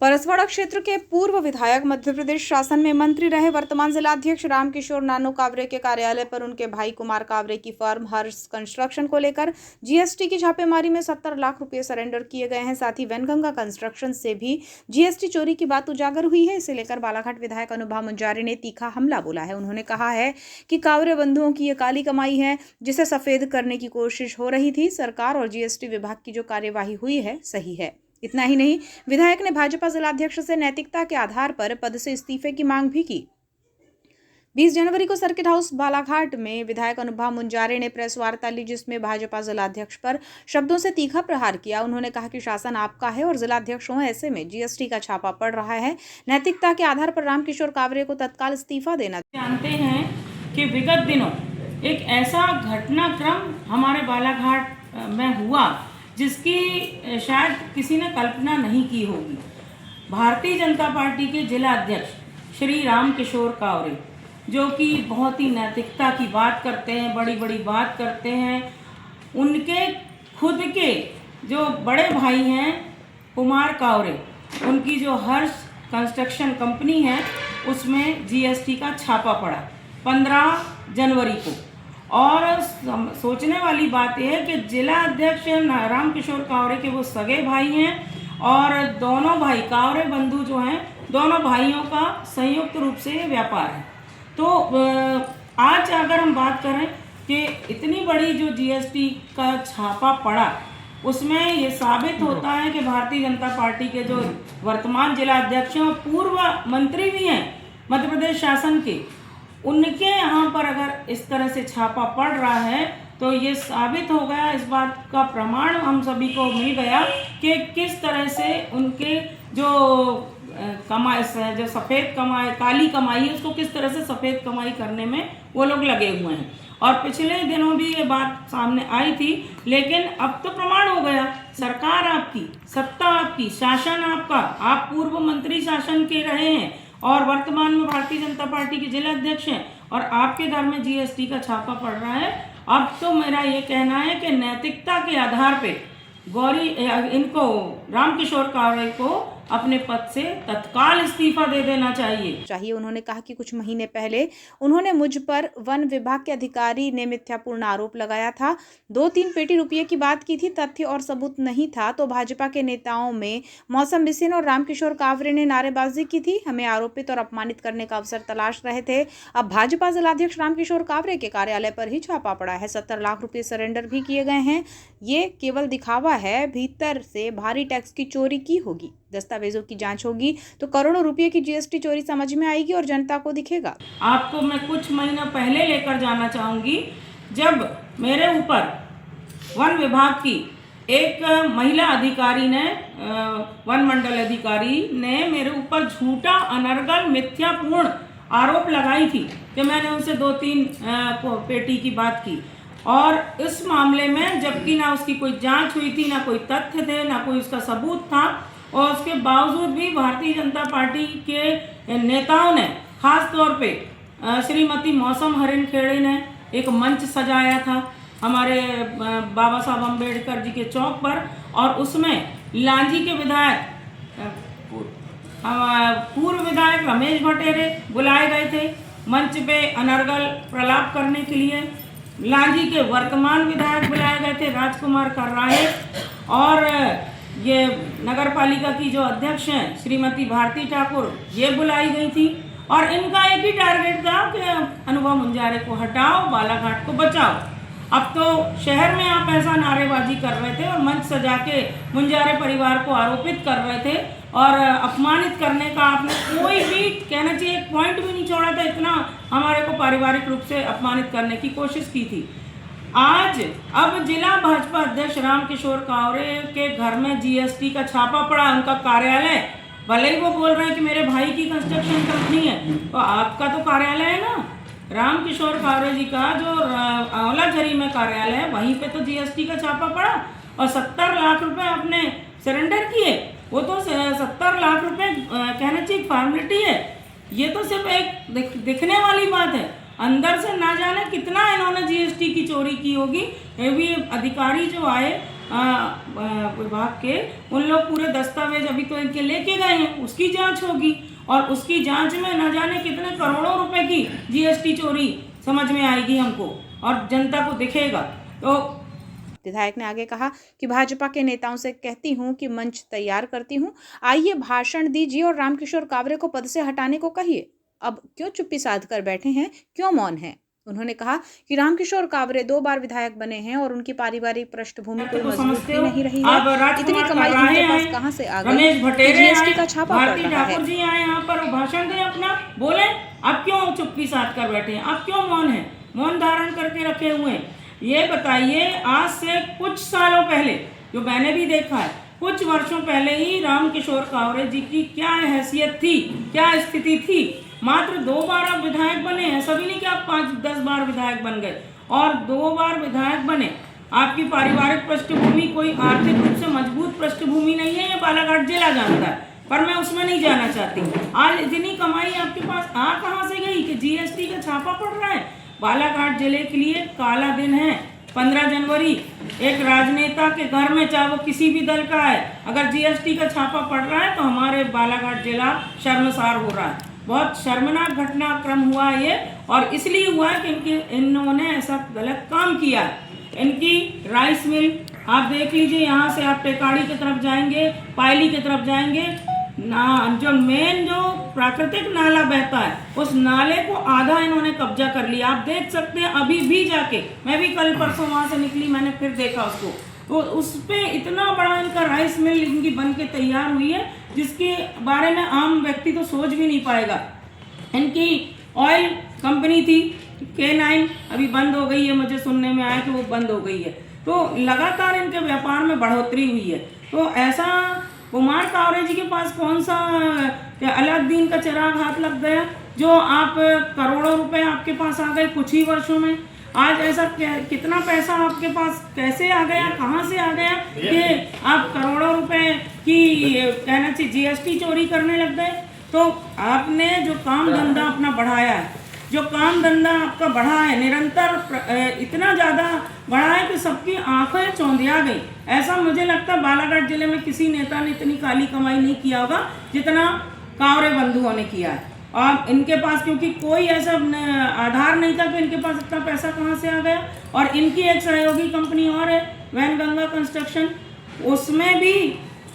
परसवाड़ा क्षेत्र के पूर्व विधायक, मध्य प्रदेश शासन में मंत्री रहे वर्तमान जिलाध्यक्ष रामकिशोर नानू कावरे के कार्यालय पर उनके भाई कुमार कावरे की फर्म हर्ष कंस्ट्रक्शन को लेकर जीएसटी की छापेमारी में 70 लाख रुपए सरेंडर किए गए हैं। साथ ही वैनगंगा कंस्ट्रक्शन से भी जीएसटी चोरी की बात उजागर हुई है। इसे लेकर बालाघाट विधायक अनुभव मुंजारे ने तीखा हमला बोला है। उन्होंने कहा है कि कावरे बंधुओं की ये काली कमाई है जिसे सफेद करने की कोशिश हो रही थी। सरकार और जीएसटी विभाग की जो कार्यवाही हुई है सही है। इतना ही नहीं, विधायक ने भाजपा जिलाध्यक्ष से नैतिकता के आधार पर पद से इस्तीफे की मांग भी की। 20 जनवरी को सर्किट हाउस बालाघाट में विधायक अनुभव मुंजारे ने प्रेस वार्ता ली, जिसमें भाजपा जिलाध्यक्ष पर शब्दों से तीखा प्रहार किया। उन्होंने कहा कि शासन आपका है और जिलाध्यक्ष हो, ऐसे में जीएसटी का छापा पड़ रहा है। नैतिकता के आधार पर रामकिशोर कावरे को तत्काल इस्तीफा देना। जानते हैं कि विगत दिनों एक ऐसा घटनाक्रम हमारे बालाघाट में हुआ जिसकी शायद किसी ने कल्पना नहीं की होगी। भारतीय जनता पार्टी के जिला अध्यक्ष श्री रामकिशोर कावरे, जो कि बहुत ही नैतिकता की बात करते हैं, बड़ी बड़ी बात करते हैं, उनके खुद के जो बड़े भाई हैं कुमार कावरे, उनकी जो हर्ष कंस्ट्रक्शन कंपनी है उसमें जीएसटी का छापा पड़ा 15 जनवरी को। और सोचने वाली बात यह है कि जिला अध्यक्ष रामकिशोर कावरे के वो सगे भाई हैं और दोनों भाई कावरे बंधु जो हैं, दोनों भाइयों का संयुक्त रूप से व्यापार है। तो आज अगर हम बात करें कि इतनी बड़ी जो जीएसटी का छापा पड़ा, उसमें ये साबित होता है कि भारतीय जनता पार्टी के जो वर्तमान जिला अध्यक्ष हैं और पूर्व मंत्री भी हैं मध्य प्रदेश शासन के, उनके यहाँ पर अगर इस तरह से छापा पड़ रहा है तो ये साबित हो गया, इस बात का प्रमाण हम सभी को मिल गया कि किस तरह से उनके जो कमाई, जो सफ़ेद कमाई, काली कमाई है, उसको किस तरह से सफ़ेद कमाई करने में वो लोग लगे हुए हैं। और पिछले दिनों भी ये बात सामने आई थी, लेकिन अब तो प्रमाण हो गया। सरकार आपकी, सत्ता आपकी, शासन आपका, आप पूर्व मंत्री शासन के रहे हैं और वर्तमान में भारतीय जनता पार्टी के जिला अध्यक्ष हैं और आपके घर में जीएसटी का छापा पड़ रहा है। अब तो मेरा ये कहना है कि नैतिकता के आधार पे इनको रामकिशोर कावरे को अपने पद से तत्काल इस्तीफा दे देना चाहिए। उन्होंने कहा कि कुछ महीने पहले उन्होंने मुझ पर वन विभाग के अधिकारी ने मिथ्यापूर्ण आरोप लगाया था। 2-3 पेटी रुपये की बात की थी, तथ्य और सबूत नहीं था, तो भाजपा के नेताओं में मौसम बिसेन और रामकिशोर कावरे ने नारेबाजी की थी। हमें आरोपित और अपमानित करने का अवसर तलाश रहे थे। अब भाजपा जिलाध्यक्ष रामकिशोर कावरे के कार्यालय पर ही छापा पड़ा है। 70 लाख रुपये सरेंडर भी किए गए हैं। ये केवल दिखावा है, भीतर से भारी टैक्स की चोरी की होगी। दस्तावेजों की जांच होगी तो करोड़ों रुपए की जीएसटी चोरी समझ में आएगी और जनता को दिखेगा। आपको मैं कुछ महीना पहले लेकर जाना चाहूंगी, जब मेरे ऊपर वन विभाग की एक महिला अधिकारी ने, वन मंडल अधिकारी ने मेरे ऊपर झूठा, अनर्गल, मिथ्यापूर्ण आरोप लगाई थी कि मैंने उनसे 2-3 पेटी की बात की। और इस मामले में जबकि ना उसकी कोई जांच हुई थी, ना कोई तथ्य थे, ना कोई उसका सबूत था, और उसके बावजूद भी भारतीय जनता पार्टी के नेताओं ने, खास तौर पे श्रीमती मौसम हरिन खेड़े ने एक मंच सजाया था हमारे बाबा साहब अम्बेडकर जी के चौक पर, और उसमें लांजी के विधायक, पूर्व विधायक रमेश भटेरे बुलाए गए थे मंच पे अनर्गल प्रलाप करने के लिए। लांजी के वर्तमान विधायक बुलाए गए थे राजकुमार कर्राहे, और ये नगर पालिका की जो अध्यक्ष हैं श्रीमती भारती ठाकुर, ये बुलाई गई थी। और इनका एक ही टारगेट था कि अनुभव मुंजारे को हटाओ, बालाघाट को बचाओ। अब तो शहर में आप ऐसा नारेबाजी कर रहे थे और मंच सजा के मुंजारे परिवार को आरोपित कर रहे थे और अपमानित करने का आपने कोई भी, कहना चाहिए, एक पॉइंट भी नहीं छोड़ा था। इतना हमारे को पारिवारिक रूप से अपमानित करने की कोशिश की थी। आज अब जिला भाजपा अध्यक्ष रामकिशोर कावरे के घर में जीएसटी का छापा पड़ा, उनका कार्यालय, भले ही वो बोल रहे हैं कि मेरे भाई की कंस्ट्रक्शन कंपनी है, तो आपका तो कार्यालय है ना, रामकिशोर कावरे जी का जो औलाझरी में कार्यालय है, वहीं पे तो जीएसटी का छापा पड़ा और 70 लाख रुपए आपने सरेंडर किए। वो तो 70 लाख रुपए कहना चाहिए फॉर्मेलिटी है, ये तो सिर्फ एक दिखने वाली बात है। अंदर से ना जाने कितना इन्होंने जीएसटी की चोरी की होगी। ये भी अधिकारी जो आए विभाग के, उन लोग पूरे दस्तावेज अभी तो इनके लेके गए हैं, उसकी जांच होगी और उसकी जांच में न जाने कितने करोड़ों रुपए की जीएसटी चोरी समझ में आएगी हमको और जनता को दिखेगा। तो विधायक ने आगे कहा कि भाजपा के नेताओं से कहती हूं कि मंच तैयार करती हूं, आइए भाषण दीजिए और रामकिशोर कावरे को पद से हटाने को कहिए। अब क्यों चुप्पी साध कर बैठे हैं, क्यों मौन हैं? उन्होंने कहा कि रामकिशोर कावरे 2 बार विधायक बने हैं और उनकी पारिवारिक पृष्ठभूमि कोई मजबूत भी नहीं रही है। इतनी कमाई इनके पास कहां से आ गई? जीएसटी का छापा पड़ रहा है। ठाकुर जी आए यहाँ पर भाषण दें अपना, बोले। अब क्यों चुप्पी साध कर बैठे हैं? अब क्यों मौन है, मौन धारण करके रखे हुए हैं? ये बताइए, आज से कुछ सालों पहले, जो मैंने भी देखा है, कुछ वर्षों पहले ही रामकिशोर कावरे जी की क्या हैसियत थी, क्या स्थिति थी। मात्र 2 बार आप विधायक बने हैं, सभी नहीं कि आप 5-10 बार विधायक बन गए, और 2 बार विधायक बने। आपकी पारिवारिक पृष्ठभूमि कोई आर्थिक रूप से मजबूत पृष्ठभूमि नहीं है, ये बालाघाट जिला जानता है, पर मैं उसमें नहीं जाना चाहती। आज इतनी कमाई आपके पास आ कहाँ से गई कि जीएसटी का छापा पड़ रहा है? बालाघाट जिले के लिए काला दिन है 15 जनवरी। एक राजनेता के घर में, चाहे वो किसी भी दल का है, अगर जीएसटी का छापा पड़ रहा है तो हमारे बालाघाट जिला शर्मसार हो रहा है। बहुत शर्मनाक घटनाक्रम हुआ ये, और इसलिए हुआ है कि इन्होंने ऐसा गलत काम किया है। इनकी राइस मिल आप देख लीजिए, यहाँ से आप टेकाड़ी की तरफ जाएंगे, पायली की तरफ जाएंगे ना, जो मेन जो प्राकृतिक नाला बहता है, उस नाले को आधा इन्होंने कब्जा कर लिया। आप देख सकते हैं अभी भी जाके, मैं भी कल परसों वहाँ से निकली, मैंने फिर देखा उसको, तो उस पे इतना बड़ा इनका राइस मिल इनकी बन के तैयार हुई है, जिसके बारे में आम व्यक्ति तो सोच भी नहीं पाएगा। इनकी ऑयल कंपनी थी K9, अभी बंद हो गई है, मुझे सुनने में आया कि वो बंद हो गई है। तो लगातार इनके व्यापार में बढ़ोतरी हुई है। तो ऐसा कुमार कावरे जी के पास कौन सा अलाउद्दीन का चिराग हाथ लग गया, जो आप करोड़ों रुपए आपके पास आ गए कुछ ही वर्षों में? आज ऐसा कितना पैसा आपके पास कैसे आ गया, कहाँ से आ गया कि आप करोड़ों रुपए की कहना चाहिए जीएसटी चोरी करने लग गए? तो आपने जो काम धंधा अपना बढ़ाया है, जो काम धंधा आपका बढ़ा है, निरंतर इतना ज़्यादा बढ़ा है कि सबकी आंखें चौंधिया गई। ऐसा मुझे लगता है बालाघाट जिले में किसी नेता ने इतनी काली कमाई नहीं किया होगा जितना कावरे बंधुओं ने किया है। और इनके पास क्योंकि कोई ऐसा आधार नहीं था कि इनके पास इतना पैसा कहाँ से आ गया। और इनकी एक सहयोगी कंपनी और है, वैनगंगा कंस्ट्रक्शन, उसमें भी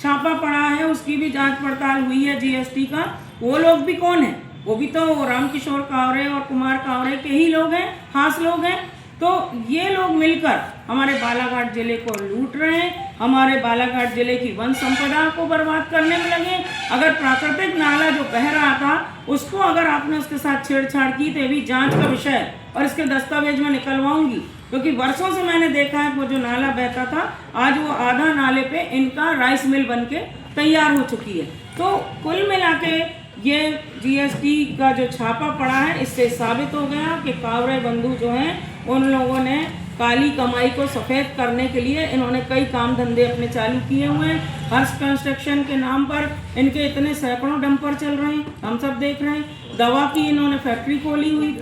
छापा पड़ा है, उसकी भी जांच पड़ताल हुई है जीएसटी का। वो लोग भी कौन है? वो भी तो रामकिशोर कावरे और कुमार कावरे के ही लोग हैं, खास लोग हैं। तो ये लोग मिलकर हमारे बालाघाट जिले को लूट रहे हैं, हमारे बालाघाट जिले की वन संपदा को बर्बाद करने में लगे। अगर प्राकृतिक नाला जो बह रहा था उसको अगर आपने उसके साथ छेड़छाड़ की तो ये भी जांच का विषय है, और इसके दस्तावेज में निकलवाऊंगी, क्योंकि वर्षों से मैंने देखा है वो जो नाला बहता था, आज वो आधा नाले पे इनका राइस मिल बन के तैयार हो चुकी है। तो कुल मिला के ये जीएसटी का जो छापा पड़ा है, इससे साबित हो गया कि कावरे बंधु जो हैं, उन लोगों ने काली कमाई को सफ़ेद करने के लिए इन्होंने कई काम धंधे अपने चालू किए हुए हैं। हर्ष कंस्ट्रक्शन के नाम पर इनके इतने सैकड़ों डंपर चल रहे हैं, हम सब देख रहे हैं। दवा की इन्होंने फैक्ट्री खोली हुई,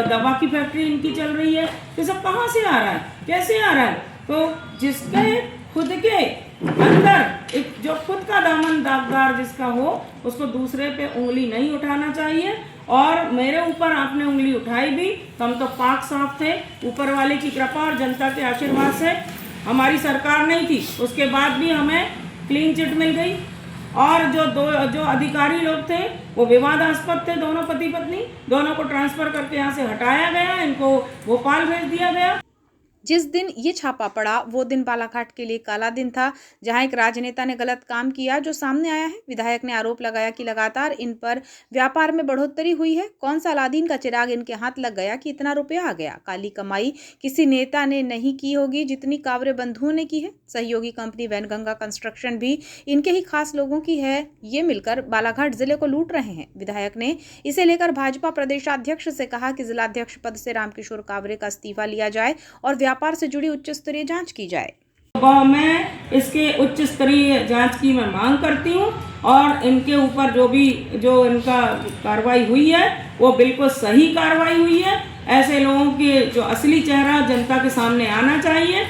दवा की फैक्ट्री इनकी चल रही है। तो सब कहाँ से आ रहा है, कैसे आ रहा है? तो जिसके खुद के अंदर एक जो खुद का दामन दागदार जिसका हो, उसको दूसरे पे उंगली नहीं उठाना चाहिए। और मेरे ऊपर आपने उंगली उठाई भी तो हम तो पाक साफ थे, ऊपर वाले की कृपा और जनता के आशीर्वाद से। हमारी सरकार नहीं थी, उसके बाद भी हमें क्लीन चिट मिल गई। और जो अधिकारी लोग थे वो विवादास्पद थे, दोनों पति पत्नी, दोनों को ट्रांसफ़र करके यहाँ से हटाया गया, इनको भोपाल भेज दिया गया। जिस दिन ये छापा पड़ा वो दिन बालाघाट के लिए काला दिन था, जहां एक राजनेता ने गलत काम किया जो सामने आया है। विधायक ने आरोप लगाया कि लगातार इन पर व्यापार में बढ़ोतरी हुई है। कौन सा अलादीन का चिराग इनके हाथ लग गया कि इतना रुपया आ गया? काली कमाई किसी नेता ने नहीं की होगी जितनी कावरे बंधुओं ने की है। सहयोगी कंपनी वैनगंगा कंस्ट्रक्शन भी इनके ही खास लोगों की है। ये मिलकर बालाघाट जिले को लूट रहे हैं। विधायक ने इसे लेकर भाजपा प्रदेशाध्यक्ष से कहा कि जिलाध्यक्ष पद से रामकिशोर कावरे का इस्तीफा लिया जाए और व्यापार से जुड़ी उच्च स्तरीय जांच की जाए। मैं इसके उच्च स्तरीय जांच की मैं मांग करती हूं, और इनके ऊपर जो इनका कार्रवाई हुई है वो बिल्कुल सही कार्रवाई हुई है। ऐसे लोगों के जो असली चेहरा जनता के सामने आना चाहिए।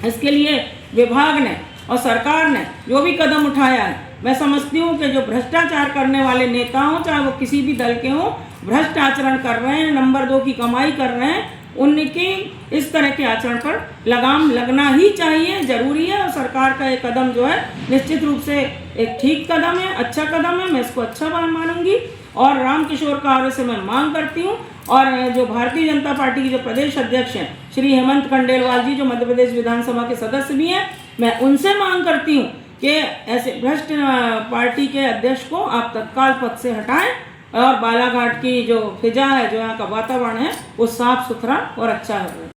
इसके लिए विभाग ने और सरकार ने जो भी कदम उठाया है, मैं समझती हूँ कि जो भ्रष्टाचार करने वाले नेता हों, चाहे वो किसी भी दल के हों, भ्रष्ट आचरण कर रहे हैं, नंबर 2 की कमाई कर रहे हैं, उनकी इस तरह के आचरण पर लगाम लगना ही चाहिए, जरूरी है। और सरकार का ये कदम जो है निश्चित रूप से एक ठीक कदम है, अच्छा कदम है, मैं इसको अच्छा मानूंगी। और रामकिशोर कावरे से मैं मांग करती हूँ, और जो भारतीय जनता पार्टी के जो प्रदेश अध्यक्ष हैं श्री हेमंत खंडेलवाल जी, जो मध्य प्रदेश विधानसभा के सदस्य भी हैं, मैं उनसे मांग करती हूँ कि ऐसे भ्रष्ट पार्टी के अध्यक्ष को आप तत्काल पद से हटाएं और बालाघाट की जो फिजा है, जो यहाँ का वातावरण है, वो साफ सुथरा और अच्छा है।